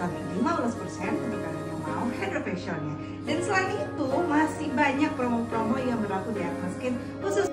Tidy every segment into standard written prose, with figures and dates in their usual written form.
diskon 15% untuk kalian yang mau hydrofacialnya. Dan selain itu masih banyak promo-promo yang berlaku di Acne Skin khusus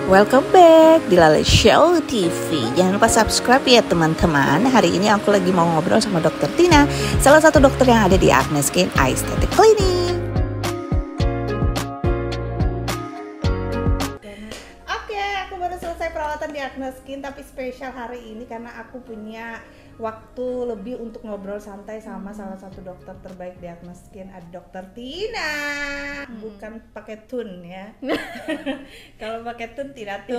Welcome back di Lale Show TV. Jangan lupa subscribe ya teman-teman. Hari ini aku lagi mau ngobrol sama Dokter Tina, salah satu dokter yang ada di Acne Skin Aesthetic Clinic. Oke, aku baru selesai perawatan di Acne Skin, tapi spesial hari ini karena aku punya waktu lebih untuk ngobrol santai sama salah satu dokter terbaik di Acne Skin, ada Dokter Tina. Bukan pakai tun ya. Kalau pakai tun tidak tun,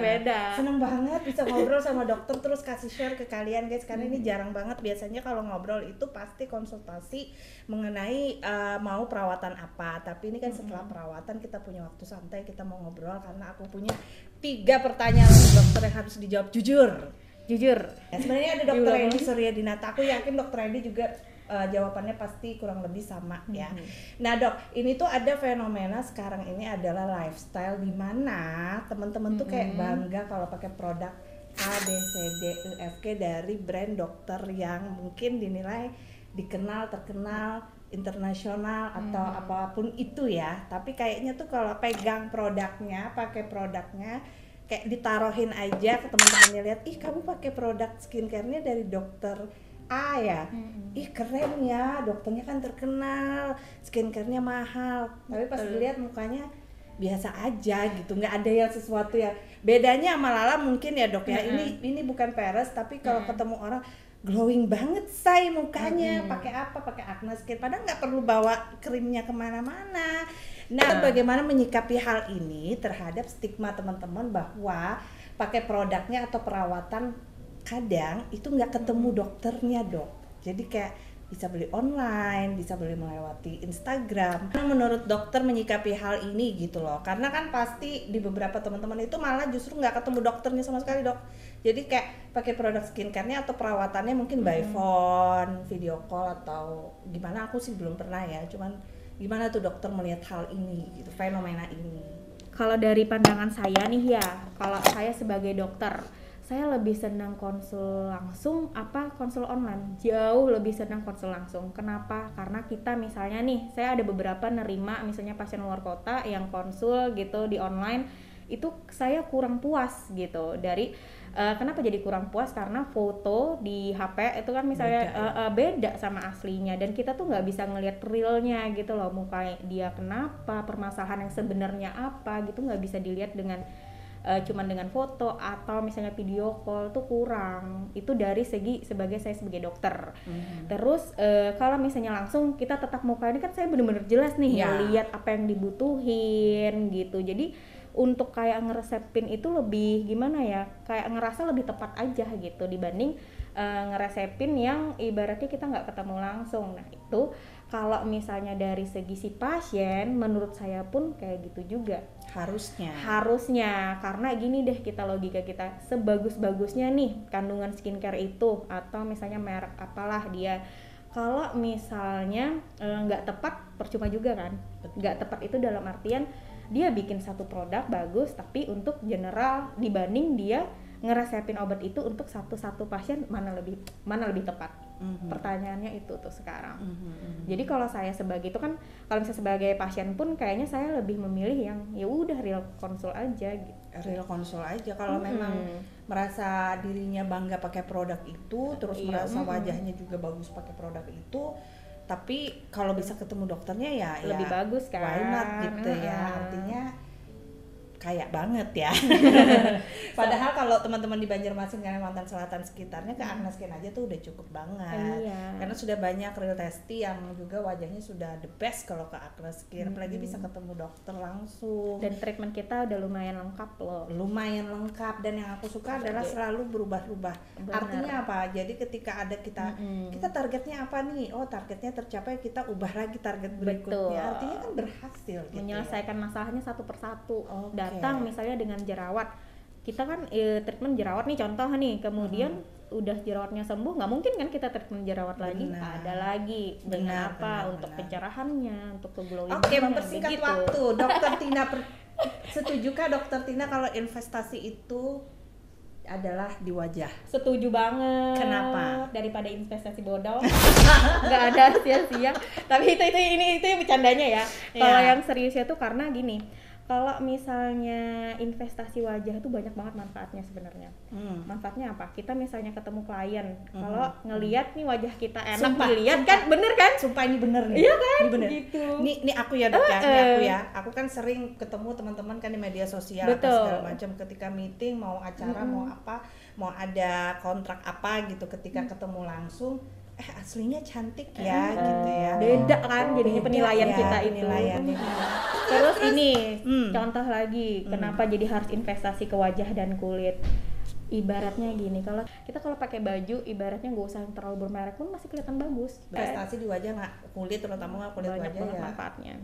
beda. Seneng banget bisa ngobrol sama dokter, terus kasih share ke kalian guys, karena ini jarang banget. Biasanya kalau ngobrol itu pasti konsultasi mengenai mau perawatan apa, tapi ini kan setelah perawatan kita punya waktu santai, kita mau ngobrol karena aku punya 3 pertanyaan untuk dokter yang harus dijawab jujur. Ya, sebenarnya ada Dokter Edi Suryadinata. Aku yakin Dokter Edi juga jawabannya pasti kurang lebih sama ya. Nah dok, ini tuh ada fenomena sekarang ini adalah lifestyle di mana teman-teman tuh kayak bangga kalau pakai produk A, B, C, D, E, F, G dari brand dokter yang mungkin dinilai dikenal, terkenal, internasional atau apapun itu ya. Tapi kayaknya tuh kalau pegang produknya, pakai produknya kayak ditaruhin aja ke teman-temannya, lihat, ih kamu pakai produk skincare-nya dari dokter A ya, ih keren ya, dokternya kan terkenal, skincare-nya mahal, tapi pas dilihat mukanya biasa aja gitu, nggak ada yang sesuatu ya. Bedanya sama Lala mungkin ya dok ya, ini bukan peres, tapi kalau ketemu orang glowing banget say mukanya, pakai apa, pakai Acne Skin, padahal nggak perlu bawa krimnya kemana-mana. Nah, bagaimana menyikapi hal ini terhadap stigma teman-teman bahwa pakai produknya atau perawatan kadang itu nggak ketemu dokternya dok, jadi kayak bisa beli online, bisa beli melewati Instagram. Menurut dokter menyikapi hal ini gitu loh, karena kan pasti di beberapa teman-teman itu malah justru nggak ketemu dokternya sama sekali dok. Jadi kayak pakai produk skincare-nya atau perawatannya mungkin by phone, video call atau gimana, aku sih belum pernah ya, cuman gimana tuh dokter melihat hal ini gitu, fenomena ini? Kalau dari pandangan saya nih ya, kalau saya sebagai dokter, saya lebih senang konsul langsung apa konsul online? Jauh lebih senang konsul langsung. Kenapa? Karena kita misalnya nih, saya ada beberapa nerima misalnya pasien luar kota yang konsul gitu di online, itu saya kurang puas gitu. Dari kenapa jadi kurang puas? Karena foto di HP itu kan misalnya beda sama aslinya, dan kita tuh nggak bisa ngelihat realnya gitu loh, muka dia kenapa, permasalahan yang sebenarnya apa gitu, nggak bisa dilihat dengan cuman dengan foto atau misalnya video call tuh kurang. Itu dari segi saya sebagai dokter. Terus kalau misalnya langsung kita tetap muka ini kan saya bener-bener jelas nih lihat apa yang dibutuhin gitu. Jadi untuk kayak ngeresepin itu lebih gimana ya, kayak ngerasa lebih tepat aja gitu dibanding ngeresepin yang ibaratnya kita nggak ketemu langsung. Nah itu kalau misalnya dari segi si pasien, menurut saya pun kayak gitu juga harusnya karena gini deh, kita logika kita, sebagus-bagusnya nih kandungan skincare itu atau misalnya merek apalah dia, kalau misalnya nggak tepat percuma juga kan. Nggak tepat itu dalam artian dia bikin satu produk bagus tapi untuk general, dibanding dia ngeresepin obat itu untuk satu pasien, mana lebih tepat. Pertanyaannya itu tuh sekarang. Jadi kalau saya sebagai itu kan, kalau misalnya sebagai pasien pun kayaknya saya lebih memilih yang ya udah real konsul aja gitu. Real konsul aja kalau memang merasa dirinya bangga pakai produk itu, terus merasa wajahnya juga bagus pakai produk itu, tapi kalau bisa ketemu dokternya ya lebih bagus kan, why not gitu ya, artinya kayak banget ya. Padahal kalau teman-teman di Banjarmasin, Kalimantan Selatan sekitarnya ke Agnes Skin aja tuh udah cukup banget. Karena sudah banyak real testi yang juga wajahnya sudah the best kalau ke Agnes Skin. Apalagi bisa ketemu dokter langsung. Dan treatment kita udah lumayan lengkap loh. Lumayan lengkap, dan yang aku suka adalah selalu berubah-ubah. Artinya apa? Jadi ketika ada kita targetnya apa nih? Oh, targetnya tercapai, kita ubah lagi target berikutnya. Artinya kan berhasil gitu. Menyelesaikan masalahnya satu persatu. Datang misalnya dengan jerawat, kita kan treatment jerawat nih contoh nih, kemudian udah jerawatnya sembuh, nggak mungkin kan kita treatment jerawat lagi, ada lagi dengan untuk pencerahannya, untuk keglowing. Oke, mempersingkat waktu, Dokter Tina setujukah Dokter Tina kalau investasi itu adalah di wajah? Setuju banget. Kenapa? Daripada investasi bodong, nggak ada sia-sia. Tapi itu bercandanya ya. Kalau yang seriusnya tuh karena gini. Kalau misalnya investasi wajah itu banyak banget manfaatnya sebenarnya. Manfaatnya apa? Kita misalnya ketemu klien, kalau ngelihat nih wajah kita enak dilihat kan, bener kan? Sumpah ini bener nih. Iya kan? Ini bener. Gitu. Ini aku ya Dok ya, ini aku ya. Aku kan sering ketemu teman-teman kan di media sosial atau segala macam, ketika meeting mau acara mau apa, mau ada kontrak apa gitu, ketika ketemu langsung aslinya cantik ya gitu ya. Beda kan jadinya penilaian ya, kita itu. Terus ini contoh lagi kenapa jadi harus investasi ke wajah dan kulit. Ibaratnya gini, kalau kita pakai baju ibaratnya nggak usah yang terlalu bermerek pun masih kelihatan bagus. Investasi di wajah nggak, kulit terutama nggak kulit banyak wajah ya. Manfaatnya.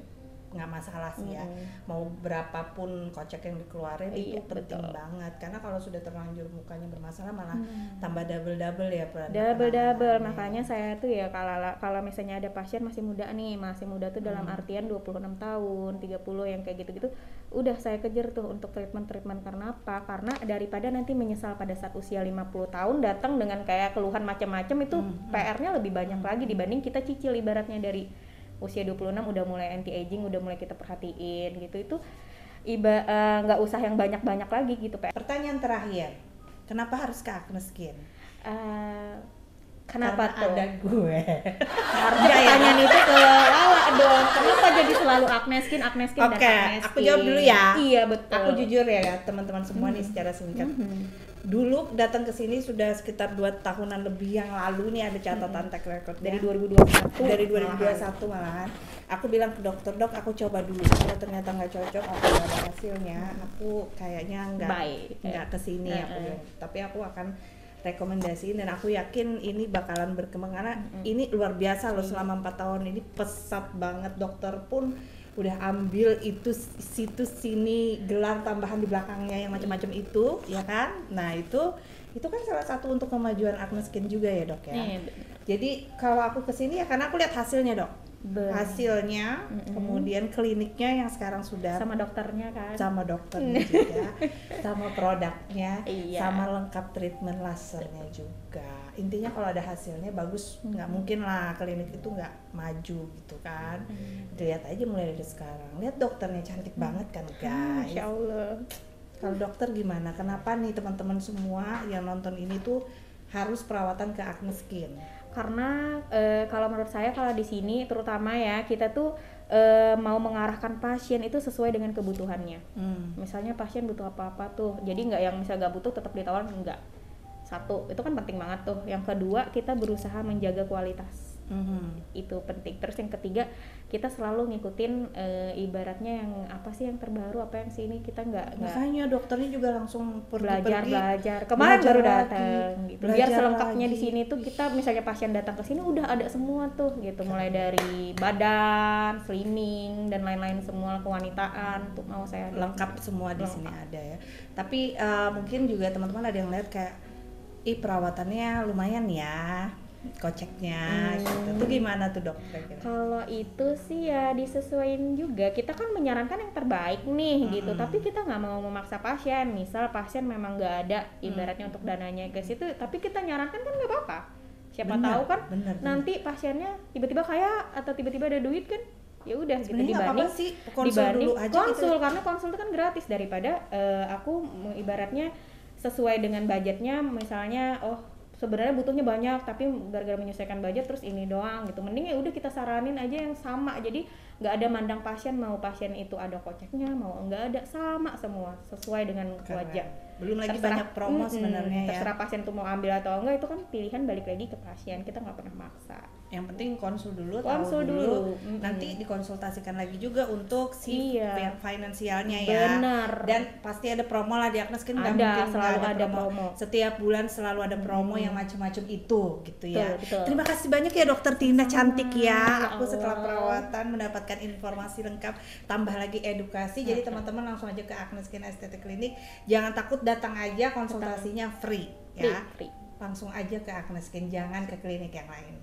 Nggak masalah sih ya, mau berapapun kocek yang dikeluarin itu penting banget, karena kalau sudah terlanjur mukanya bermasalah malah tambah double ya. Double. Makanya saya tuh ya kalau misalnya ada pasien masih muda tuh dalam artian 26 tahun 30 yang kayak gitu-gitu, udah saya kejar tuh untuk treatment. Karena apa? Karena daripada nanti menyesal pada saat usia 50 tahun datang dengan kayak keluhan macam-macam, itu PR-nya lebih banyak lagi dibanding kita cicil ibaratnya dari usia 26 udah mulai anti aging, udah mulai kita perhatiin gitu. Itu nggak usah yang banyak-banyak lagi gitu. Pertanyaan terakhir, kenapa harus ke Agnes Skin? Kenapa karena tuh? Ada gue. Harusnya pertanyaan itu ke Lala dong. Kenapa jadi selalu Agnes Skin? Oke, aku jawab dulu ya. Iya betul. Aku jujur ya teman-teman semua nih secara singkat. Dulu datang ke sini sudah sekitar 2 tahunan lebih yang lalu nih, ada catatan track record dari 2021. Dari 2021 malahan. Aku bilang ke dokter, Dok, aku coba dulu. Kalau ternyata nggak cocok, aku nggak ada hasilnya, aku kayaknya nggak kesini aku bilang. Tapi aku akan rekomendasiin dan aku yakin ini bakalan berkembang karena ini luar biasa loh. Selama 4 tahun ini pesat banget, dokter pun udah ambil itu situs sini, gelar tambahan di belakangnya yang macam-macam itu, ya kan? Nah itu kan salah satu untuk kemajuan Agnes Skin juga ya Dok ya. Jadi kalau aku kesini ya karena aku lihat hasilnya Dok. Hasilnya, kemudian kliniknya yang sekarang sudah sama dokternya kan, sama dokternya juga, sama produknya, sama lengkap treatment lasernya juga. Intinya kalau ada hasilnya bagus, nggak mungkin lah klinik itu nggak maju gitu kan. Lihat aja mulai dari sekarang, lihat dokternya cantik banget kan guys. Masya Allah. Kalau dokter gimana? Kenapa nih teman-teman semua yang nonton ini tuh harus perawatan ke Agnes Skin? Karena kalau menurut saya kalau di sini terutama ya kita tuh mau mengarahkan pasien itu sesuai dengan kebutuhannya. Misalnya pasien butuh apa-apa tuh, jadi nggak yang misalnya nggak butuh tetap ditawarin, enggak. Satu, itu kan penting banget tuh. Yang kedua, kita berusaha menjaga kualitas. Itu penting. Terus yang ketiga, kita selalu ngikutin ibaratnya yang apa sih yang terbaru, apa yang sini, kita nggak makanya dokternya juga langsung belajar. Kemarin baru datang gitu. Biar selengkapnya di sini tuh kita misalnya pasien datang ke sini udah ada semua tuh gitu, mulai dari badan, slimming dan lain-lain semua, kewanitaan tuh mau saya lengkap semua di sini ada ya. Tapi mungkin juga teman-teman ada yang lihat kayak perawatannya lumayan ya, koceknya gitu. Itu gimana tuh Dok? Kalau itu sih ya disesuaikan juga. Kita kan menyarankan yang terbaik nih gitu. Tapi kita nggak mau memaksa pasien. Misal pasien memang nggak ada ibaratnya untuk dananya ke situ, tapi kita nyarankan kan nggak apa-apa. siapa Benar, tahu kan benar. nanti pasiennya tiba-tiba kaya atau tiba-tiba ada duit kan, ya udah gitu. Sebenarnya nggak dibanding apa-apa sih, konsul dulu aja konsul gitu. karena konsul itu kan gratis daripada aku ibaratnya sesuai dengan budgetnya, misalnya sebenarnya butuhnya banyak tapi gara-gara menyesuaikan budget terus ini doang gitu, mending ya udah kita saranin aja yang sama, jadi nggak ada mandang pasien, mau pasien itu ada koceknya mau nggak ada, sama semua sesuai dengan wajah. Belum lagi banyak promo sebenarnya ya. Terserah pasien tuh mau ambil atau enggak, itu kan pilihan balik lagi ke pasien, kita nggak pernah maksa. Yang penting konsul dulu, Konsul tahu dulu. dulu. Nanti dikonsultasikan lagi juga untuk si Iya. finansialnya ya. Benar. Dan pasti ada promo lah di Agnes, kan nggak Ada, mungkin selalu nggak ada promo. Setiap bulan selalu ada promo yang macam-macam itu gitu ya. Betul. Terima kasih banyak ya Dokter Tina, cantik ya. Aku Allah. setelah perawatan mendapatkan informasi lengkap, tambah lagi edukasi. Jadi teman-teman langsung aja ke Agnes Skin Aesthetic Clinic. Jangan takut, datang aja, konsultasinya free ya. Free. Langsung aja ke Agnes Skin, jangan ke klinik yang lain.